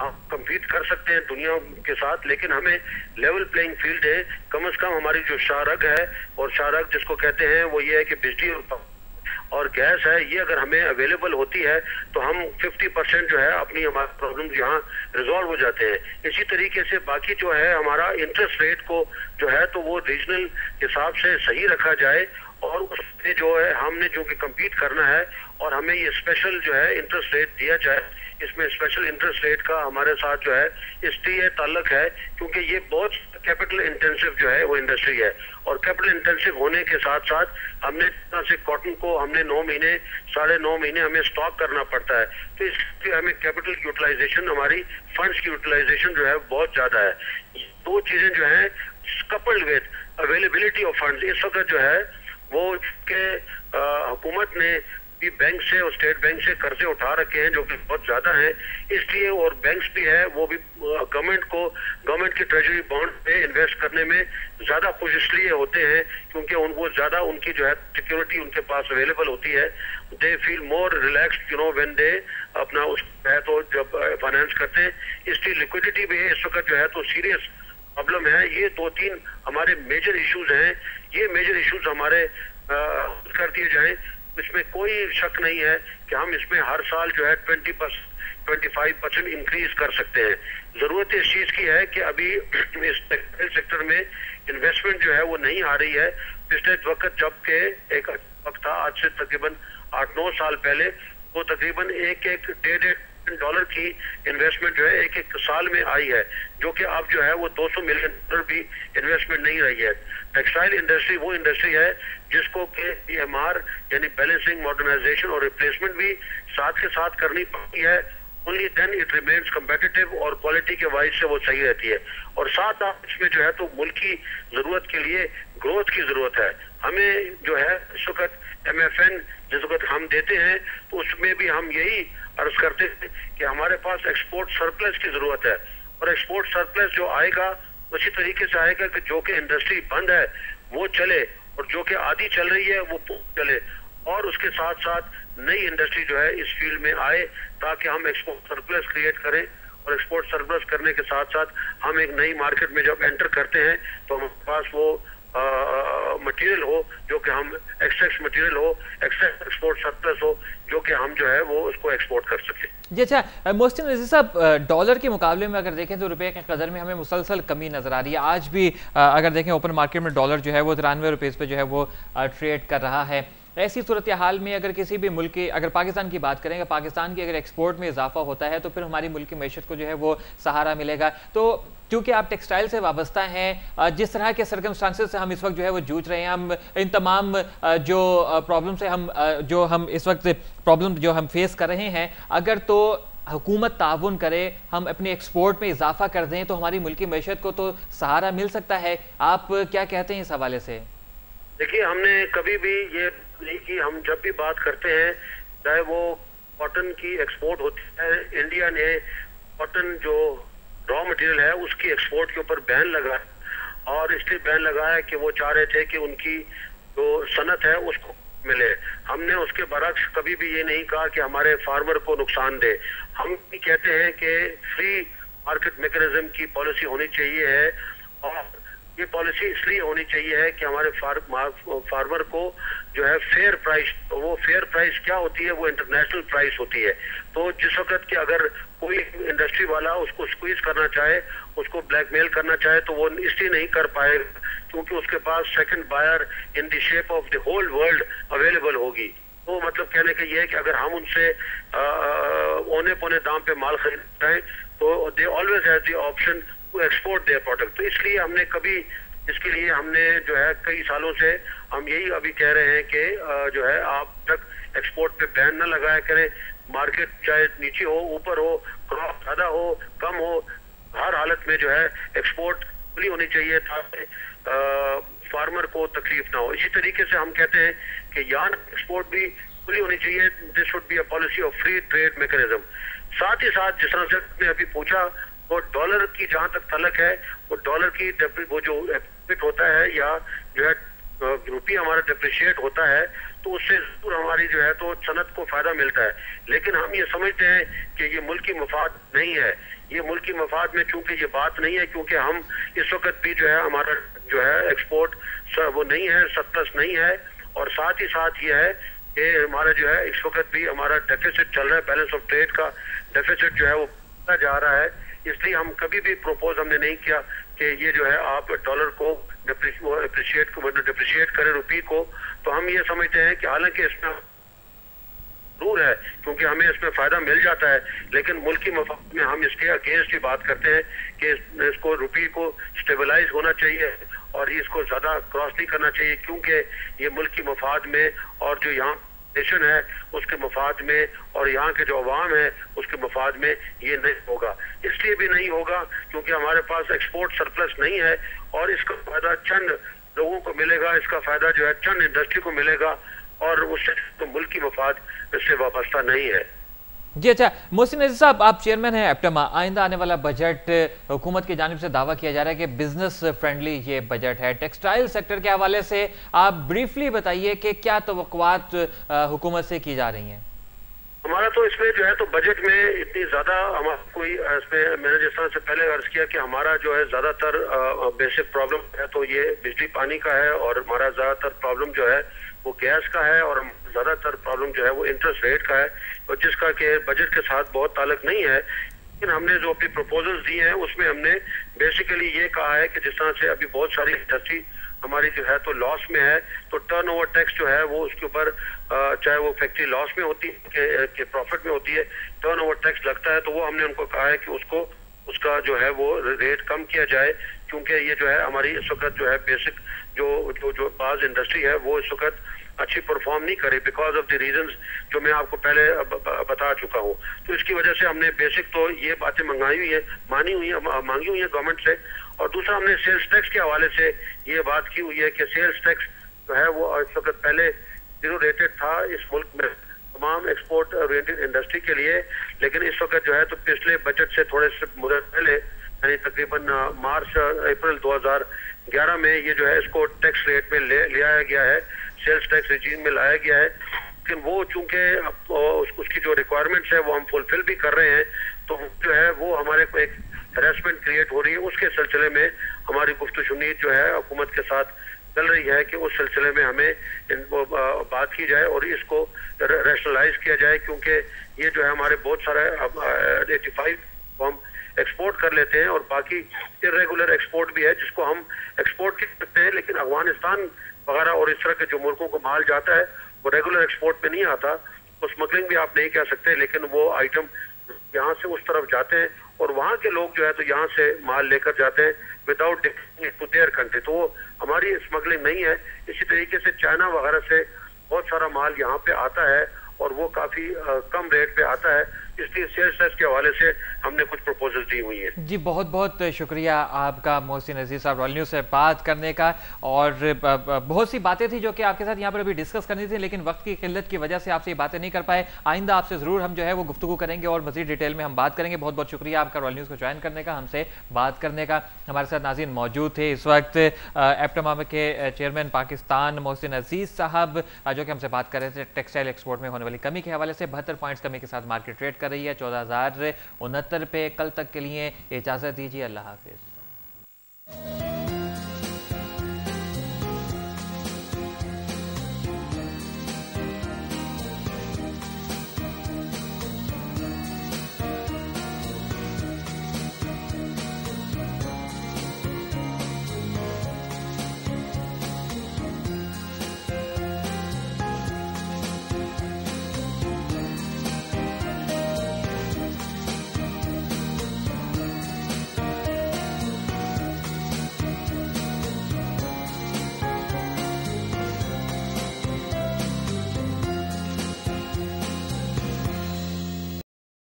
हम compete कर सकते हैं दुनिया के साथ, लेकिन हमें लेवल प्लेइंग फील्ड है। कम से कम हमारी जो शाहरग है, और शाहरग जिसको कहते हैं वो ये है कि बिजली और गैस है, ये अगर हमें अवेलेबल होती है तो हम 50% जो है अपनी हमारे प्रॉब्लम यहाँ रिजॉल्व हो जाते हैं। इसी तरीके से बाकी जो है हमारा इंटरेस्ट रेट को जो है तो वो रीजनल हिसाब से सही रखा जाए, और उसमें जो है हमने जो कि कम्पीट करना है, और हमें ये स्पेशल जो है इंटरेस्ट रेट दिया जाए। इसमें स्पेशल इंटरेस्ट रेट का हमारे साथ जो है इसलिए ताल्लुक है क्योंकि ये बहुत कैपिटल इंटेंसिव जो है वो इंडस्ट्री है, और कैपिटल इंटेंसिव होने के साथ साथ हमने से कॉटन को हमने 9 महीने 9.5 महीने हमें स्टॉक करना पड़ता है, तो इसलिए हमें कैपिटल यूटिलाइजेशन, हमारी फंड्स की यूटिलाइजेशन जो है बहुत ज्यादा है। दो चीजें जो है coupled with availability of funds, इस वक्त जो है वो के हुकूमत ने भी बैंक से और स्टेट बैंक से कर्जे उठा रखे हैं जो कि बहुत ज्यादा हैं, इसलिए और बैंक्स भी है वो भी गवर्नमेंट की ट्रेजरी बॉन्ड पे इन्वेस्ट करने में ज्यादा खुश इसलिए होते हैं क्योंकि उनको ज्यादा उनकी जो है सिक्योरिटी उनके पास अवेलेबल होती है। They feel more relaxed when they अपना उस है तो जब फाइनेंस करते हैं, इसलिए लिक्विडिटी भी है इस वक्त जो है तो सीरियस प्रॉब्लम है। ये 2-3 हमारे मेजर इश्यूज हैं, ये मेजर इश्यूज हमारे कर दिए जाएं, इसमें कोई शक नहीं है कि हम इसमें हर साल जो है 25% इंक्रीज कर सकते हैं। जरूरत इस चीज की है कि अभी इस टेक्सटाइल सेक्टर में इन्वेस्टमेंट जो है वो नहीं आ रही है। पिछले वक्त जबकि एक वक्त था आज से तकरीबन 8-9 साल पहले, वो तकरीबन $1.5 बिलियन की इन्वेस्टमेंट जो है एक साल में आई है, जो कि अब जो है वो $200 मिलियन भी इन्वेस्टमेंट नहीं रही है। टेक्सटाइल इंडस्ट्री वो इंडस्ट्री है जिसको के PMR यानी बैलेंसिंग, मॉडर्नाइजेशन और रिप्लेसमेंट भी साथ के साथ करनी पड़ती है। Only then it remains competitive, और क्वालिटी के वाइज से वो सही रहती है। और साथ आप इसमें जो है तो मुल्क की जरूरत के लिए ग्रोथ की जरूरत है। हमें जो है इस वक्त MFN जिस वक्त हम देते हैं तो उसमें भी हम यही अर्ज करते हैं कि हमारे पास एक्सपोर्ट सरप्लस की जरूरत है, और एक्सपोर्ट सरप्लस जो आएगा उसी तरीके से आएगा कि जो कि इंडस्ट्री बंद है वो चले, और जो कि आधी चल रही है वो चले, और उसके साथ साथ नई इंडस्ट्री जो है इस फील्ड में आए ताकि हम एक्सपोर्ट सरप्लस क्रिएट करें। और एक्सपोर्ट सरप्लस करने के साथ साथ हम एक नई मार्केट में जब एंटर करते हैं तो हमारे पास वो मटेरियल हो जो कि हम एक्सेस मटेरियल हो, एक्सेस एक्सपोर्ट सरप्लस हो, जो कि हम जो है वो उसको एक्सपोर्ट कर सकें। जी अच्छा, मोहसिन रज़ी साहब, डॉलर के मुकाबले में अगर देखें तो रुपए के कदर में हमें मुसलसल कमी नजर आ रही है। आज भी अगर देखें ओपन मार्केट में डॉलर जो है वो 93 रुपये पे जो है वो ट्रेड कर रहा है। ऐसी सूरत हाल में अगर किसी भी मुल्क की, अगर पाकिस्तान की बात करें, पाकिस्तान की अगर एक्सपोर्ट में इजाफा होता है तो फिर हमारी मुल्क की मैशत को जो है वो सहारा मिलेगा। तो क्योंकि आप टेक्सटाइल से वाबस्ता हैं, जिस तरह के सर्कमस्टांसेस से हम इस वक्त जो है वो जूझ रहे हैं, हम इन तमाम जो प्रॉब्लम से हम इस वक्त प्रॉब्लम जो हम फेस कर रहे हैं, अगर तो हुकूमत ताउन करे, हम अपने एक्सपोर्ट में इजाफा कर दें तो हमारी मुल्क की मैशत को तो सहारा मिल सकता है। आप क्या कहते हैं इस हवाले से? देखिए, हमने कभी भी ये नहीं कि हम जब भी बात करते हैं, चाहे वो कॉटन की एक्सपोर्ट होती है, इंडिया ने कॉटन जो रॉ मटेरियल है उसकी एक्सपोर्ट के ऊपर बैन लगाया, और इसलिए बैन लगाया कि वो चाह रहे थे कि उनकी जो सनत है उसको मिले। हमने उसके बरक्स कभी भी ये नहीं कहा कि हमारे फार्मर को नुकसान दे। हम भी कहते हैं कि फ्री मार्केट मैकेनिज्म की पॉलिसी होनी चाहिए है, और ये पॉलिसी इसलिए होनी चाहिए है कि हमारे फार्मर को जो है फेयर प्राइस, वो फेयर प्राइस क्या होती है, वो इंटरनेशनल प्राइस होती है। तो जिस वक्त कि अगर कोई इंडस्ट्री वाला उसको स्क्वीज करना चाहे, उसको ब्लैकमेल करना चाहे, तो वो इसलिए नहीं कर पाएगा क्योंकि उसके पास second buyer in the shape of the whole world available होगी। तो मतलब कहने का ये है कि अगर हम उनसे औने पौने दाम पे माल खरीद रहे हैं तो they always have the option to export their product. तो इसलिए हमने कभी इसके लिए हमने जो है कई सालों से हम यही अभी कह रहे हैं कि जो है आप तक एक्सपोर्ट पे बैन न लगाया करें। मार्केट चाहे नीचे हो, ऊपर हो, क्रॉप ज्यादा हो, कम हो, हर हालत में जो है एक्सपोर्ट खुली होनी चाहिए ताकि फार्मर को तकलीफ ना हो। इसी तरीके से हम कहते हैं कि यार्न एक्सपोर्ट भी खुली होनी चाहिए। This should be a policy of free trade mechanism. साथ ही साथ जिस तरह से आपने अभी पूछा, वो डॉलर की जहां तक तलक है, वो डॉलर की वो जो एफेक्ट होता है या जो है रुपया हमारा डिप्रिशिएट होता है, तो उससे जरूर हमारी जो है तो सनत को फायदा मिलता है। लेकिन हम ये समझते हैं कि ये मुल्की मफाद नहीं है। ये मुल्की मफाद में चूंकि ये बात नहीं है, क्योंकि हम इस वक्त भी जो है हमारा जो है एक्सपोर्ट वो नहीं है, सरप्लस नहीं है, और साथ ही साथ ये है कि हमारा जो है इस वक्त भी हमारा डेफिसिट चल रहा है, बैलेंस ऑफ ट्रेड का डेफिसिट जो है वो बढ़ता जा रहा है। इसलिए हम कभी भी प्रपोज हमने नहीं किया कि ये जो है आप डॉलर को डिप्रिशिएट करें रुपये को। तो हम ये समझते हैं कि हालांकि इसमें जरूर है क्योंकि हमें इसमें फायदा मिल जाता है, लेकिन मुल्की मफाद में हम इसके अगेंस्ट ही बात करते हैं कि इसको रुपये को स्टेबलाइज होना चाहिए और इसको ज्यादा क्रॉस नहीं करना चाहिए, क्योंकि ये मुल्की मफाद में और जो यहाँ नेशन है उसके मफाद में और यहाँ के जो अवाम है उसके मफाद में ये नहीं होगा। इसलिए भी नहीं होगा क्योंकि हमारे पास एक्सपोर्ट सरप्लस नहीं है और इसका फायदा चंद लोगों को मिलेगा, इसका फायदा जो है चंद इंडस्ट्री को मिलेगा और उससे तो मुल्की मफाद इससे वाबस्ता नहीं है। जी अच्छा, मोहसिन अजीज साहब, आप चेयरमैन हैं एप्टमा। आइंदा आने वाला बजट हुकूमत की जानिब से दावा किया जा रहा है कि बिजनेस फ्रेंडली ये बजट है। टेक्सटाइल सेक्टर के हवाले से आप ब्रीफली बताइए कि क्या तवक्कुआत हुकूमत से की जा रही हैं। हमारा तो इसमें जो है तो बजट में इतनी ज्यादा हमारा कोई इसमें, मैंने जिस तरह से पहले अर्ज किया कि हमारा जो है ज्यादातर बेसिक प्रॉब्लम है तो ये बिजली पानी का है और हमारा ज्यादातर प्रॉब्लम जो है वो गैस का है और ज्यादातर प्रॉब्लम जो है वो इंटरेस्ट रेट का है, और जिसका कि बजट के साथ बहुत ताल्लुक नहीं है। लेकिन हमने जो अपनी प्रपोजल्स दी हैं उसमें हमने बेसिकली ये कहा है कि जिस तरह से अभी बहुत सारी इंडस्ट्री हमारी जो है तो लॉस में है, तो टर्नओवर टैक्स जो है वो उसके ऊपर चाहे वो फैक्ट्री लॉस में होती है कि प्रॉफिट में होती है, टर्नओवर टैक्स लगता है। तो वो हमने उनको कहा है कि उसको उसका जो है वो रेट कम किया जाए, क्योंकि ये जो है हमारी इस वक्त जो है बेसिक जो जो जो बाज इंडस्ट्री है वो इस वक्त अच्छी परफॉर्म नहीं करे बिकॉज ऑफ द रीजंस जो मैं आपको पहले बता चुका हूँ। तो इसकी वजह से हमने बेसिक तो ये बातें मांगी हुई है गवर्नमेंट से, और दूसरा हमने सेल्स टैक्स के हवाले से ये बात की हुई है कि सेल्स टैक्स जो है वो इस वक्त पहले जीरो रेटेड था इस मुल्क में तमाम एक्सपोर्ट ओरिएंटेड इंडस्ट्री के लिए, लेकिन इस वक्त जो है तो पिछले बजट से थोड़े से मुद्दत पहले यानी तकरीबन मार्च अप्रैल 2011 में ये जो है इसको टैक्स रेट में ले आया गया है, सेल्स टैक्स रिजीम में लाया गया है। लेकिन वो चूंकि उसकी जो रिक्वायरमेंट्स है वो हम फुलफिल भी कर रहे हैं, तो जो है वो हमारे को एक हैरेसमेंट क्रिएट हो रही है। उसके सिलसिले में हमारी गुफ्तगू जो है हुकूमत के साथ चल रही है कि उस सिलसिले में हमें बात की जाए और इसको रैशनलाइज किया जाए, क्योंकि ये जो है हमारे बहुत सारे 85 हम एक्सपोर्ट कर लेते हैं और बाकी इरेगुलर एक्सपोर्ट भी है जिसको हम एक्सपोर्ट करते हैं, लेकिन अफगानिस्तान वगैरह और इस तरह के जो मुल्कों को माल जाता है वो रेगुलर एक्सपोर्ट में नहीं आता। तो स्मगलिंग भी आप नहीं कह सकते, लेकिन वो आइटम यहाँ से उस तरफ जाते हैं और वहाँ के लोग जो है तो यहाँ से माल लेकर जाते हैं विदाउट टू देयर कंट्री, तो वो हमारी स्मगलिंग नहीं है। इसी तरीके से चाइना वगैरह से बहुत सारा माल यहाँ पे आता है और वो काफी कम रेट पे आता है, इसलिए सेल्स टैक्स के हवाले से हमने कुछ प्रपोजल दी हुई है। जी बहुत बहुत शुक्रिया आपका मोहसिन अजीज साहब रॉयल न्यूज़ से बात करने का, और बहुत सी बातें थी जो कि आपके साथ यहाँ पर अभी डिस्कस करनी थी, लेकिन वक्त की किल्लत की वजह से आपसे ये बातें नहीं कर पाए। आइंदा आपसे ज़रूर हम जो है वो गुफ्तगू करेंगे और मज़ीद डिटेल में हम बात करेंगे। बहुत बहुत शुक्रिया आपका रॉयल न्यूज़ को ज्वाइन करने का, हमसे बात करने का। हमारे साथ नाज़रीन मौजूद थे इस वक्त एप्टमा के चेयरमैन पाकिस्तान मोहसिन अजीज साहब, जो कि हमसे बात कर रहे थे टेक्सटाइल एक्सपोर्ट में होने वाली कमी के हवाले से। 72 पॉइंट्स कमी के साथ मार्केट ट्रेड कर रही है 14,069 पे। कल तक के लिए इजाजत दीजिए, अल्लाह हाफिज।